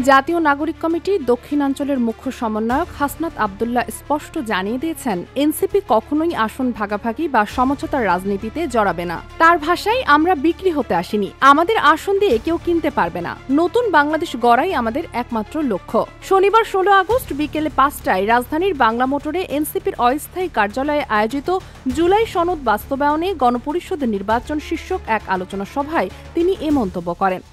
জাতীয় নাগরিক কমিটি দক্ষিণাঞ্চলের মুখ্য সমন্বয়ক হাসনাত আব্দুল্লাহ স্পষ্ট জানিয়ে দিয়েছেন, এনসিপি কখনোই আসন ভাগাভাগি বা সমঝোতার রাজনীতিতে জড়াবে না। তার ভাষায়, আমরা বিক্রি হতে আসিনি, আমাদের আসন দিয়ে কেউ কিনতে পারবে না। নতুন বাংলাদেশ গড়াই আমাদের একমাত্র লক্ষ্য। শনিবার 16 আগস্ট বিকেলে 5টায় রাজধানীর বাংলা মোটরে এনসিপির অস্থায়ী কার্যালয়ে আয়োজিত জুলাই সনদ বাস্তবায়নে গণপরিষদ নির্বাচন শীর্ষক এক আলোচনা সভায় তিনি এ মন্তব্য করেন।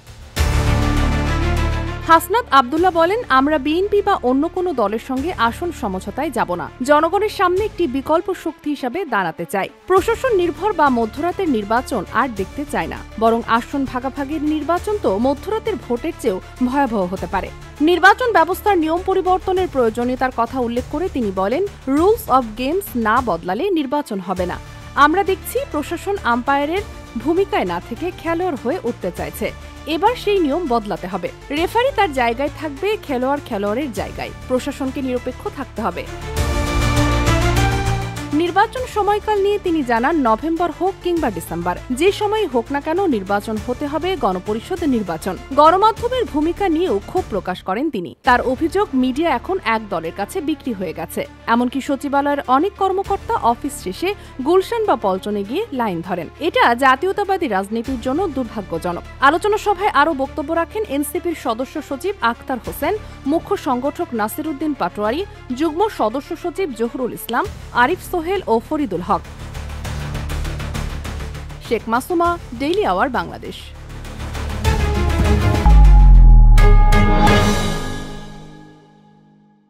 হাসনাত আব্দুল্লাহ বলেন, আমরা বিএনপি বা অন্য কোনো দলের সঙ্গে আসন সমঝোতায় যাব না। জনগণের সামনে একটি বিকল্প শক্তি হিসাবে দাঁড়াতে চাই। প্রশাসন নির্ভর বা মধ্যরাতের নির্বাচন আর দেখতে চায় না, বরং আসন ভাগাভাগির নির্বাচন তো মধ্যরাতের ভোটের চেয়েও ভয়াবহ হতে পারে। নির্বাচন ব্যবস্থার নিয়ম পরিবর্তনের প্রয়োজনীয়তার কথা উল্লেখ করে তিনি বলেন, রুলস অব গেমস না বদলালে নির্বাচন হবে না। আমরা দেখছি প্রশাসন আম্পায়ারের ভূমিকায় না থেকে খেলোয়াড় হয়ে উঠতে চাইছে। এবার সেই নিয়ম বদলাতে হবে। রেফারি তার জায়গায় থাকবে, খেলোয়াড়ের জায়গায়। প্রশাসনকে নিরপেক্ষ থাকতে হবে। নির্বাচন সময়কাল নিয়ে তিনি জানান, নভেম্বর হোক কিংবা ডিসেম্বর, যে সময় হোক না কেন নির্বাচন হতে হবে গণপরিষদ নির্বাচন। গণমাধ্যমের ভূমিকা নিয়েও ক্ষোভ প্রকাশ করেন তিনি। তার অভিযোগ, মিডিয়া এখন এক দলের কাছে বিক্রি হয়ে গেছে। এমনকি সচিবালয়ের অনেক কর্মকর্তা অফিস শেষে গুলশান বা পল্টনে গিয়ে লাইন ধরেন। এটা জাতীয়তাবাদী রাজনীতির জন্য দুর্ভাগ্যজনক। আলোচনা সভায় আরও বক্তব্য রাখেন এনসিপির সদস্য সচিব আখতার হোসেন, মুখ্য সংগঠক নাসির উদ্দিন পাটোয়ারি, যুগ্ম সদস্য সচিব জহুরুল ইসলাম, আরিফ সোহেল ও ফরিদুল হক। Sheikh Masuma, Daily Our, Bangladesh.